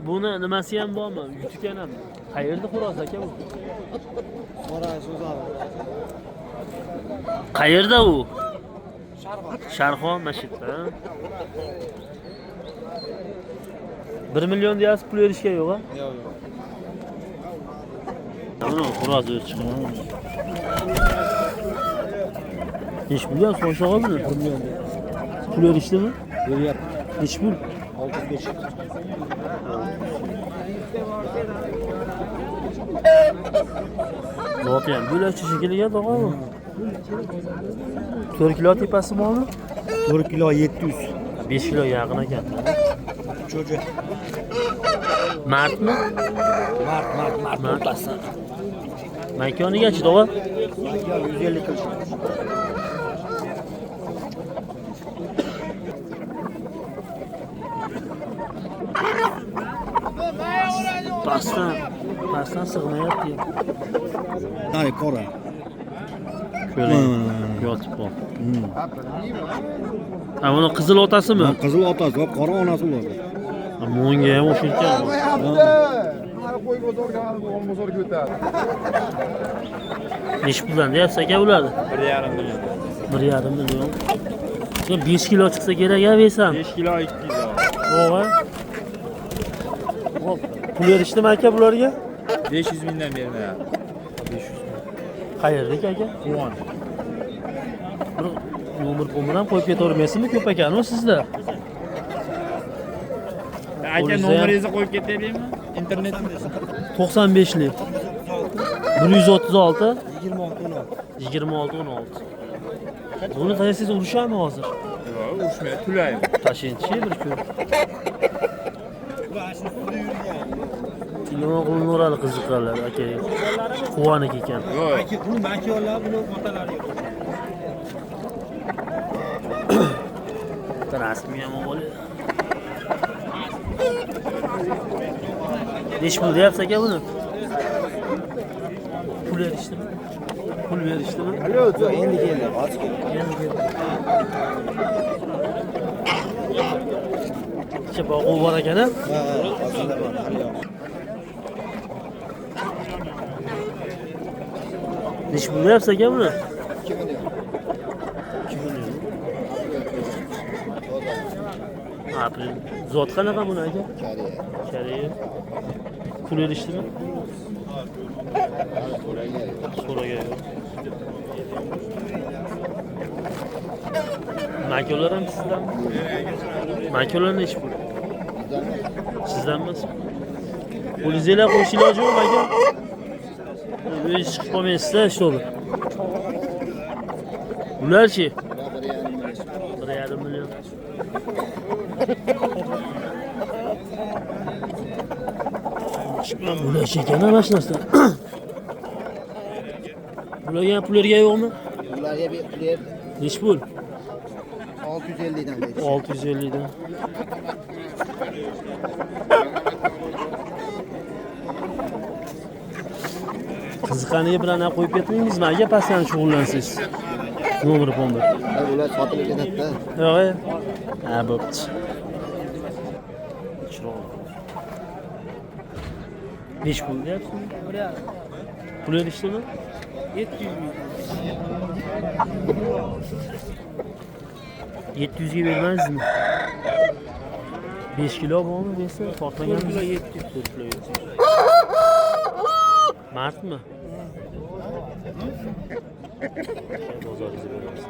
Buni nimasi ham bormi? Yutgan ham. Qayerda xo'roz aka bu? Qoray so'zadi. Qayerda u? Sharqon. Sharqon mashitda. 1 million deyapsiz, pul berishga yo'q-a? Yo'q. Mana xo'roz o'z chiqadi. Nechi pulga so'rasa oldi? 1 million. Pul berishdimi? Beryapti. Nechi pul? 605. Zo'ti ham bo'lakcha shekilga tog'ami? 4 kilo tepasi bormi? 4 kilo 700. 5 kilo yaqin ekan. Cho'ja. Martmi? Mart o'rtasida. Maykonigachi tog'a? 150 kg. Pastdan sig'mayapti. Ay, qora. Ko'ring, yotib qol. Ha, buni qizil otasimi? Qizil otasi va qora onasi bo'ladi. Mo'nga ham o'xshagan. Qo'y bozorga o'tadi. Nechi puldan deyapsiz aka ularni? 1,5 million. 1,5 million. 5 kilo chiqsa kerak ya bersam. 5 kilo 200. Vo'g'a. Hop, pul berishdimi aka bularga? 500 mingdan bermayapti. 500 ming. Qayerdaki aka? Quvon. Bir nomer ham qo'yib ketavermaysizmi? Ko'p ekanmi sizda? Aka nomeringizni qo'yib ketaylikmi? Internetda 95 lik. 136 26 26 16. Buni tayyorsiz urishami hozir? yo'q, urushmaydi, tulaymi. Tashiychi bir kun. Telefon qilinaveradi qiziqqanlar aka. Quvoniki ekan. Yo'q. Buni makiyonlar, buni otalari. Rasmiy ham bo'ladi. Nechi pul deyapsiz aka buni? Pul berishdimi? Pul berishdimi? Yo'q, endi keldi, hozir keldi. Endi keldi. Kecha boqib bor ekan-a? Ha, hozirda bor. Nechi pul deyapsiz aka buni? 2 million. 2 million. Ha, zot qanaqa buni aka? Kariya. Pul berishdimi? So'ragan yo'q. Makolar ham sizdanmi? Makolar nechi pul? Sizdanmi? Qo'lingizga qo'yish iloji yo'q aka? O'zingiz chiqib qolmaysizda, shto'bi. Ularchi? 1,5 million. Bular chekana mana shu narsa. Bularga pullarga yo'qmi? Ularga ber. Nechi pul? 650 dan ber. 650 dan. Qiziqaniga bilan qo'yib ketmaysizmi? Aka pastdan shug'ullansiz. Nomer pomber. Ular sotilib ketadi-da. Yo'q. Ha, bo'pti. Nechi pul deyapsiz? 1,5. Pul berishdimi? 700 ming. 700 ga bermaysizmi? 5 kilo bormi desa, tortmagan 4 kilo 700. 4 kilo 700. Martmi? Bozoringizga beramiz.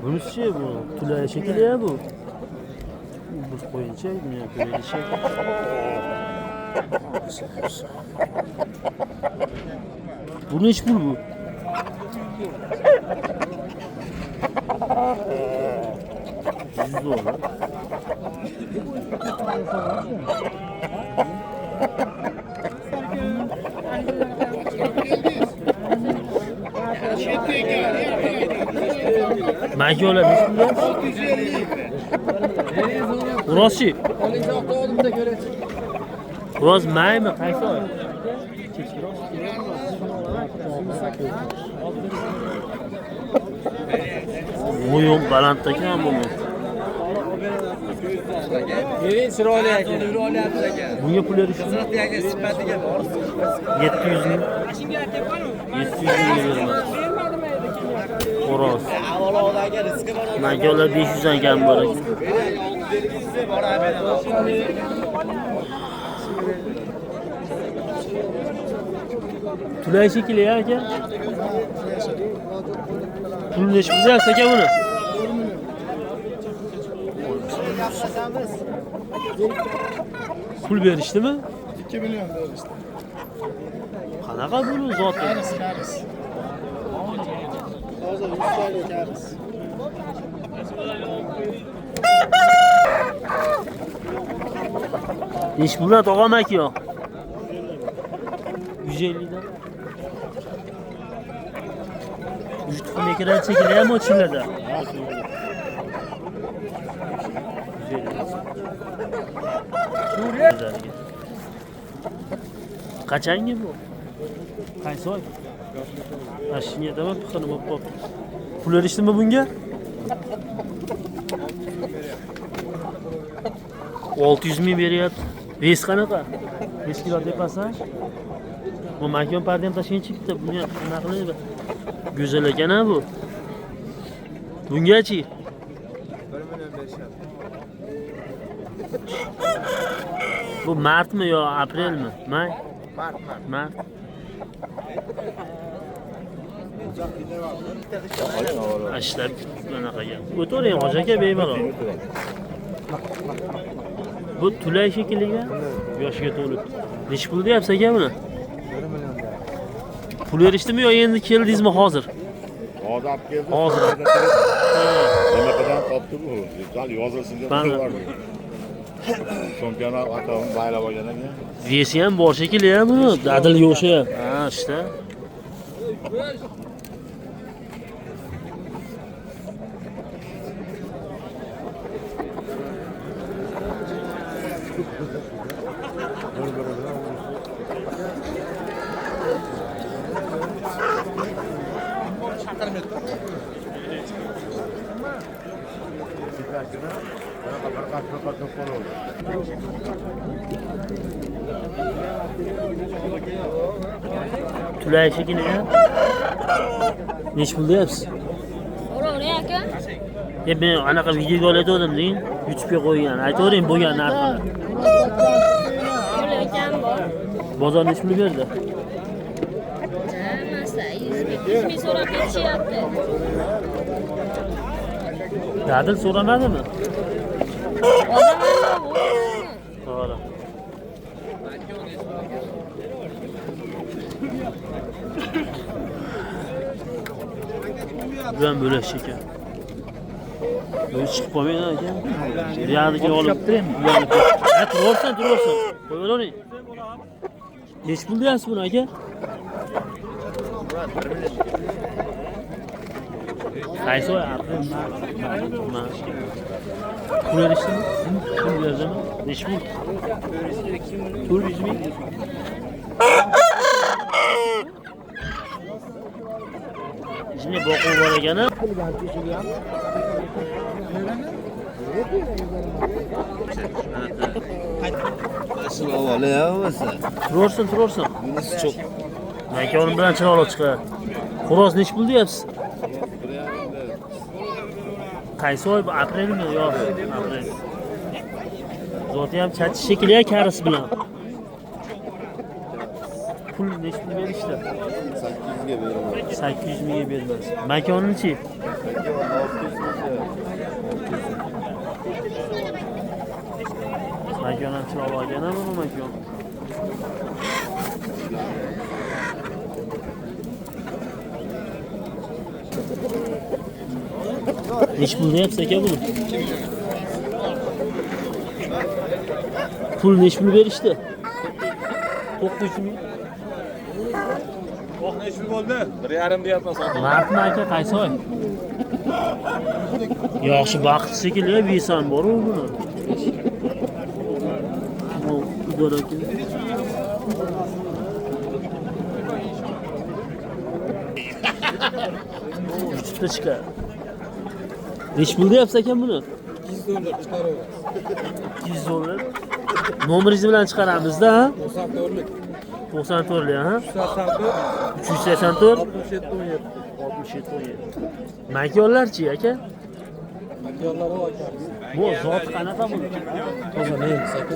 Bunisi bu tulay shekilli ya bu. Bu qo'yincha, dunyo ko'rilishi. Bu nechi pul bu? 100 dollar. Makolar nechi pul? 650. Uroschi. Uroz maymi? Qaysi oy? Kechkiroq. Mo'yon balandda ekan bu. Chiroyli aka. Bunga pul berishdimi? 700 ming. 700 mingga beraman. Xo'roz. Makalar 500 dan kam bor ekan. Tulay shekilli aka. Pul necha bo'lyapti aka buni? Pul berishdimi? 2 milyon berishdi. Qanaqa buni zoti? Karis. Hozir 100 so'mga karis. Nechi puldan tog'am aka yo? 150 dan. Yutuqni kirar chekilyapmi ochinglarda? Qachongi bu? Qaysi oy? Mashinaga tamam pixini bo'lib qolibdi. Pul berishdimi bunga? 600 ming beryapti. Ves qanaqa? 5 kilo tepasan? Bu makon pardam tashkent chiqdi. Buni qanaqa qilib? Go'zal ekan bu. Bungachi? 1 milyon berishadi. Bu martmi yo aprelmi? May? Mart. Ashlab bunaqa gap. O'tiring hoji aka bemalol. Bu tulay shekilliga yoshiga to'lib. Nech pul deyapsiz aka buni? 1 milyon beradi. Pul berishdimi yo endi keldingizmi hozir? Hozir olib keldi. Hozir. Nimaqadan topdi bu? Zal yozilsin deb Mana. qo'yardi. Chempionat atom baylab olgandan keyin Vesi ham bor shekilli ya buni. Dadilga o'xshayapti. Ha, işte. Tulay shekilli ya. Nech pul deyapsiz? So'ravering aka. Men anaqa videoga olayotgandim deng. YouTube'ga qo'ygan. Aytavering bo'lgan narxini. Pul ekan bor. Bozor nech pul berdi? Masa 100 ming so'rab ketishyapti. Dadil so'ramadimi? Odamlar bu. To'g'ri. Buyan bo'lash ekan. Bu chiqib qolmaydi ekan. Buyaniga olib turaymi? Ha, turarsan. Qo'yavering. Nech pul deyapsiz buni aka? Qaysi oy? Pul berishdimi? Pul berdimi? Nech pul? 400 ming. Şimdi boqib bor ekan-a. Asıl havalı ya olmasa. Turarsan. Bunisi çok. Makonim bilan chiroqli chiqadi. Xo'roz nech pul deyapsiz? Qaysi oy bu? Aprelmi yo? Aprel. Zoti ham chachi shekilli karisi bilan. Pul nech pul berishdi? 800'ge veriyorum. 800 mingga bermas. Makonni-chi? Makon ham chiroqli olgan-a buni makon. Nech pul deyapsiz aka buni? Pul nech pul berishdi? 900 ming. Nech pul bo'ldi? 1,5 deyapman sotib. Martmi aka qaysi oy? Yaxshi vaqt shekilli besan bor-ku buni. Bu idora aka. YouTube'da chiqadi. Nech pul deyapsiz aka buni? 200 200 dollar. Nomeringiz bilan chiqaramiz-da, ha? 94lik, ha? 384 67 17. Makiyonlarchi, aka? Bu zot qanaqa bu? Toza nemis aka.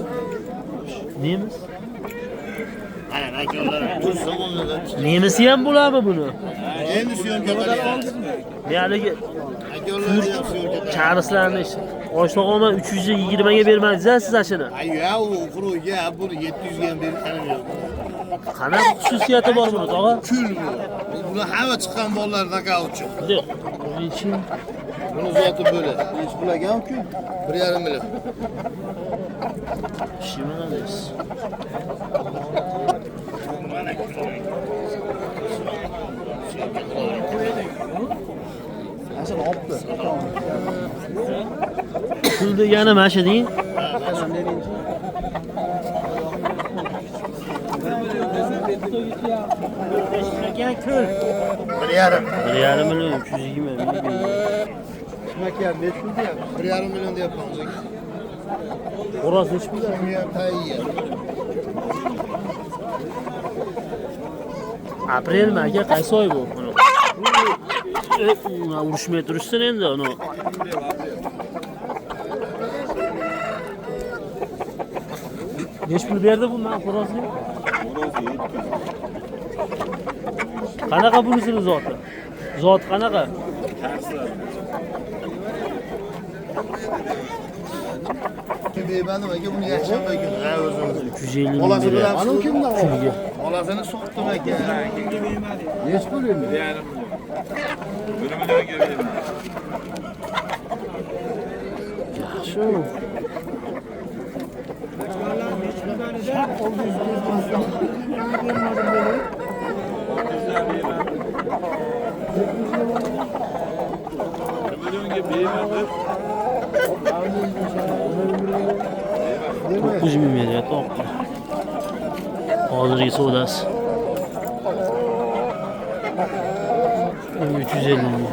Nemis? Ana makiyonlar tursa bo'ladi. Nemisi ham bo'ladimi buni? Endi syomka qilyapmiz. Haligi Makiyonlar ham syomka. charislarni oshog'oma 320 ga bermadingiz-a siz ashini? Ayyo, u quruga buni 700 ga ham berganim yo'q. Qanaqa xususiyati bor buni, tog'a? Kul bu. Bular hamma chiqqan bolalar nokautchi. Nechun? Buni zoti bo'ladi. Hech pulagan-ku. 1,5 million. Shimana deysiz. Asal olibdi. Pul degani mana shu deng. Kul. 1,5. 1,5 million 320 ming. Makiyar nech pul deyapti? 1,5 million deyapmiz. Xo'roz nech pul? Buni ham tayyor. Aprelmi aka, qaysi oy bu? Uni urushmay turishsin endi uni. Nech pul berdi bu men xo'rozga? Qanaqa bunisini zoti? Zot qanaqa? Beybanim aka buni yaxshimagan. Ha o'zimiz. 350 ming. Bolasi bilan Ana kimda o? Pulga. Bolasini sotdim aka. Nech pul endi? Yaxshi. To'qqiz ming beryapti. Hozirgi savdosi 350 ming.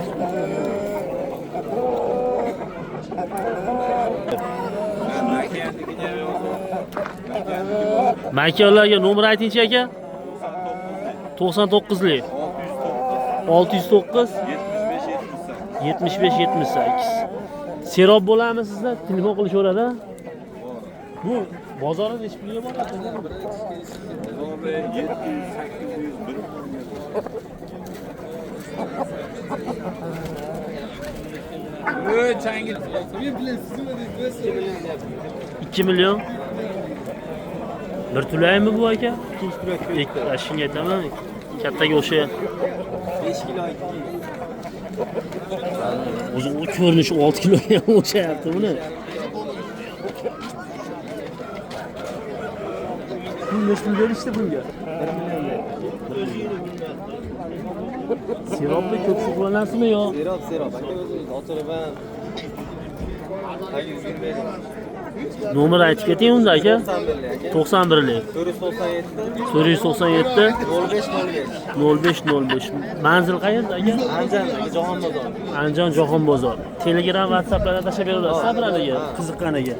Makiyonlarga nomer aytingchi aka? 99lik 609 75 78. Serob bo'ladimi sizda? Telefon qilishaveradi. Bu bozorda nech pulga boradi? Changi. 2 million. Bir tulaymi bu aka? Shunga aytaman. Kattaga o'xshayapti. 5 kilo 2. O'zi u ko'rinishi 6 kiloga ham o'xshayapti buni. Pul nechta berishdi bunga? 1 millionga. Sirobni ko'p shug'ullanansizmi yo? Serob. Aka o'zingiz ochirib ham. Tagiz bermaydi. Nomer aytib keting unda aka. 91lik 497 0505. Manzil qayerda aka? Jahon bozor. Andijon Jahon bozor. Telegram, WhatsApplarga tashlab berasiz sabirlarga, qiziqqaniga.